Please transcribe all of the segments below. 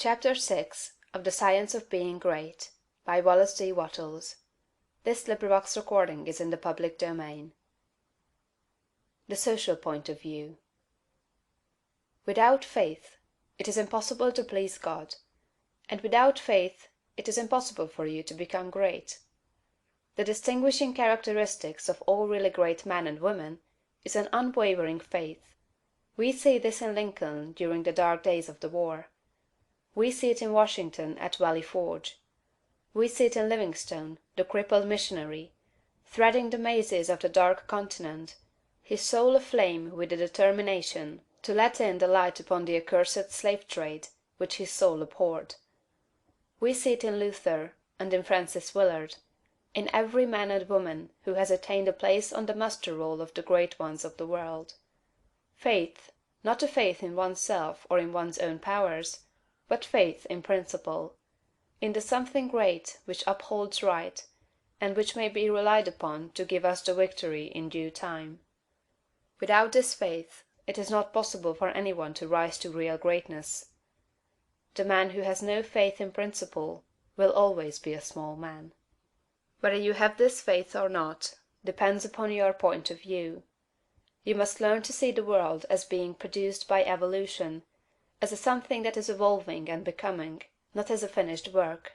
Chapter 6 of the Science of Being Great by Wallace D. Wattles. Recording is in the public domain. The Social Point of View. Without faith, it is impossible to please God, and without faith, it is impossible for you to become great. The distinguishing characteristics of all really great men and women is an unwavering faith. We see this in Lincoln during the dark days of the war. We see it in Washington at Valley Forge. We see it in Livingstone, the crippled missionary, threading the mazes of the dark continent, his soul aflame with the determination to let in the light upon the accursed slave trade which his soul abhorred. We see it in Luther and in Francis Willard, in every man and woman who has attained a place on the muster roll of the great ones of the world. Faith, not a faith in oneself or in one's own powers, but faith in principle, in the something great which upholds right, and which may be relied upon to give us the victory in due time. Without this faith, it is not possible for any one to rise to real greatness. The man who has no faith in principle will always be a small man. Whether you have this faith or not depends upon your point of view. You must learn to see the world as being produced by evolution, as a something that is evolving and becoming, not as a finished work.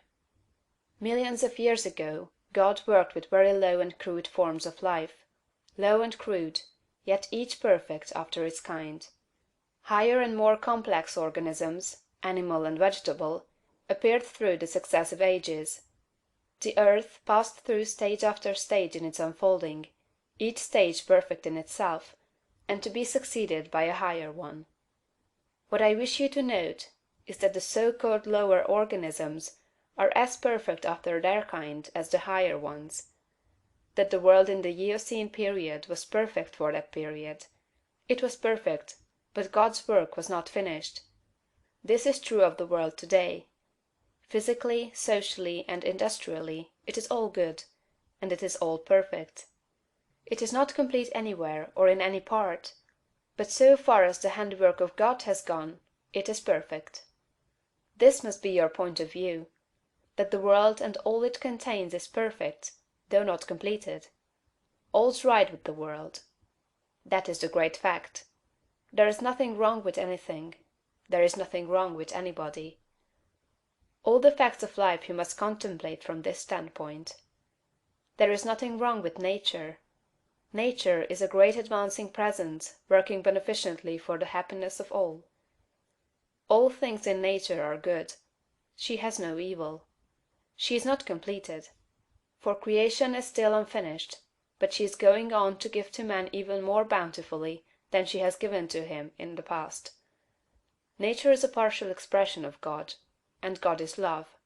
Millions of years ago God worked with very low and crude forms of life, low and crude, yet each perfect after its kind. Higher and more complex organisms, animal and vegetable, appeared through the successive ages. The earth passed through stage after stage in its unfolding, each stage perfect in itself, and to be succeeded by a higher one. What I wish you to note is that the so-called lower organisms are as perfect after their kind as the higher ones; that the world in the Eocene period was perfect for that period. It was perfect, but God's work was not finished. This is true of the world today. Physically, socially, and industrially, it is all good, and it is all perfect. It is not complete anywhere or in any part, but so far as the handiwork of God has gone, it is perfect. This must be your point of view, that the world and all it contains is perfect, though not completed. All's right with the world. That is the great fact. There is nothing wrong with anything. There is nothing wrong with anybody. All the facts of life you must contemplate from this standpoint. There is nothing wrong with nature. Nature is a great advancing presence working beneficently for the happiness of all. All things in nature are good. She has no evil. She is not completed, for creation is still unfinished, but she is going on to give to man even more bountifully than she has given to him in the past. Nature is a partial expression of God, and God is love.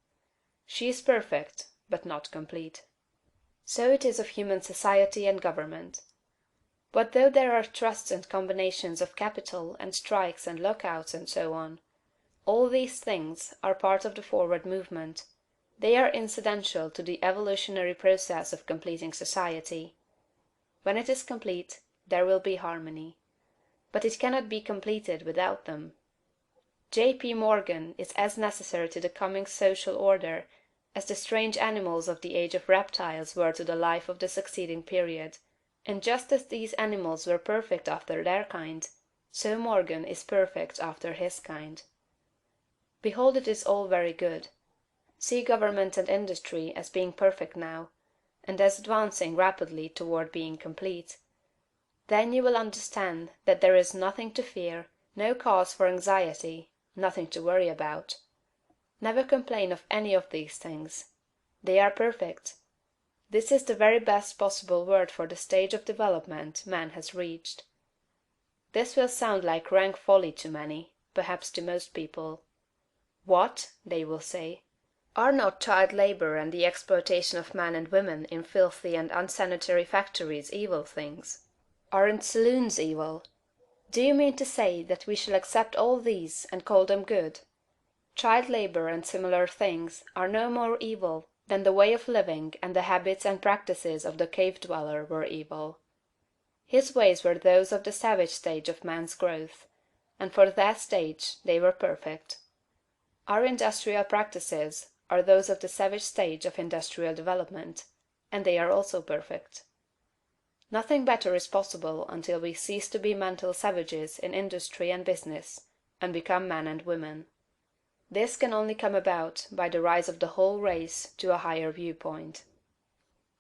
She is perfect, but not complete. So it is of human society and government. What though there are trusts and combinations of capital and strikes and lockouts and so on? All these things are part of the forward movement. They are incidental to the evolutionary process of completing society. When it is complete, there will be harmony. But it cannot be completed without them. J.P. Morgan is as necessary to the coming social order as the strange animals of the age of reptiles were to the life of the succeeding period, and just as these animals were perfect after their kind, so Morgan is perfect after his kind. Behold, it is all very good. See government and industry as being perfect now, and as advancing rapidly toward being complete. Then you will understand that there is nothing to fear, no cause for anxiety, nothing to worry about. Never complain of any of these things. They are perfect. This is the very best possible word for the stage of development man has reached. This will sound like rank folly to many, perhaps to most people. What, they will say, are not child labor and the exploitation of men and women in filthy and unsanitary factories evil things? Aren't saloons evil? Do you mean to say that we shall accept all these and call them good? Child labor and similar things are no more evil than the way of living and the habits and practices of the cave dweller were evil. His ways were those of the savage stage of man's growth, and for that stage they were perfect. Our industrial practices are those of the savage stage of industrial development, and they are also perfect. Nothing better is possible until we cease to be mental savages in industry and business, and become men and women. This can only come about by the rise of the whole race to a higher viewpoint.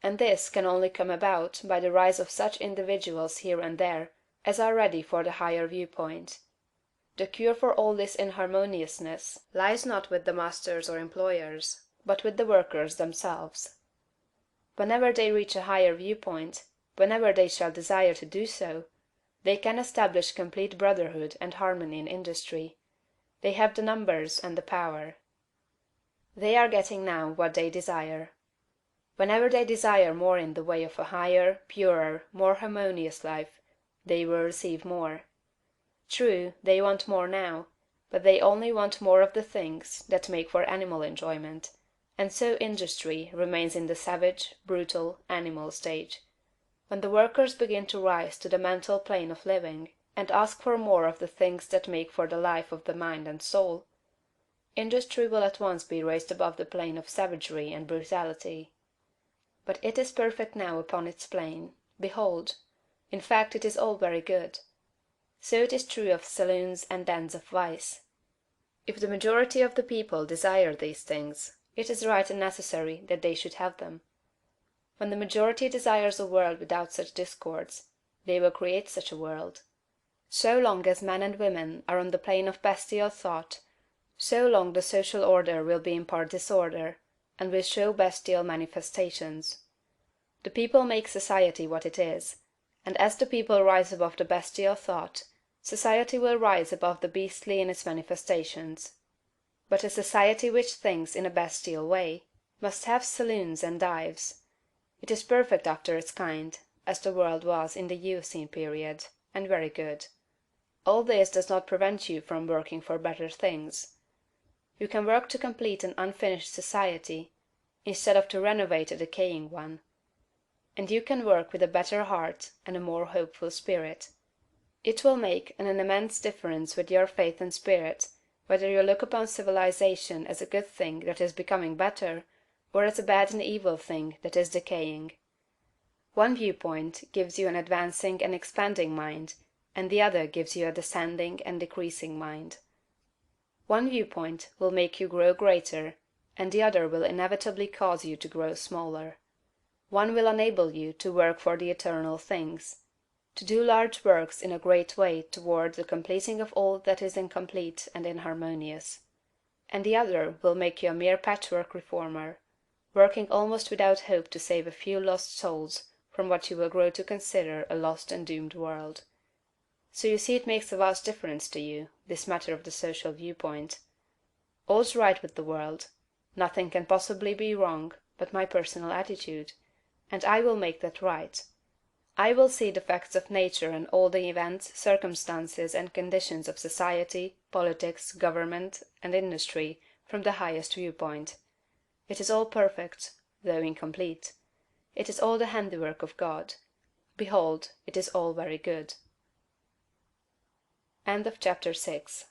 And this can only come about by the rise of such individuals here and there as are ready for the higher viewpoint. The cure for all this inharmoniousness lies not with the masters or employers, but with the workers themselves. Whenever they reach a higher viewpoint, whenever they shall desire to do so, they can establish complete brotherhood and harmony in industry. They have the numbers and the power. They are getting now what they desire. Whenever they desire more in the way of a higher, purer, more harmonious life, they will receive more. True, they want more now, but they only want more of the things that make for animal enjoyment, and so industry remains in the savage, brutal, animal stage. When the workers begin to rise to the mental plane of living, and ask for more of the things that make for the life of the mind and soul, industry will at once be raised above the plane of savagery and brutality. But it is perfect now upon its plane. Behold! In fact, it is all very good. So it is true of saloons and dens of vice. If the majority of the people desire these things, it is right and necessary that they should have them. When the majority desires a world without such discords, they will create such a world. So long as men and women are on the plane of bestial thought, so long the social order will be in part disorder, and will show bestial manifestations. The people make society what it is, and as the people rise above the bestial thought, society will rise above the beastly in its manifestations. But a society which thinks in a bestial way must have saloons and dives. It is perfect after its kind, as the world was in the Eocene period, and very good. All this does not prevent you from working for better things. You can work to complete an unfinished society, instead of to renovate a decaying one. And you can work with a better heart and a more hopeful spirit. It will make an immense difference with your faith and spirit whether you look upon civilization as a good thing that is becoming better, or as a bad and evil thing that is decaying. One viewpoint gives you an advancing and expanding mind, and the other gives you a descending and decreasing mind. One viewpoint will make you grow greater, and the other will inevitably cause you to grow smaller. One will enable you to work for the eternal things, to do large works in a great way toward the completing of all that is incomplete and inharmonious; and the other will make you a mere patchwork reformer, working almost without hope to save a few lost souls from what you will grow to consider a lost and doomed world. So you see it makes a vast difference to you, this matter of the social viewpoint. All's right with the world. Nothing can possibly be wrong but my personal attitude, and I will make that right. I will see the facts of nature and all the events, circumstances, and conditions of society, politics, government, and industry from the highest viewpoint. It is all perfect, though incomplete. It is all the handiwork of God. Behold, it is all very good. End of chapter 6.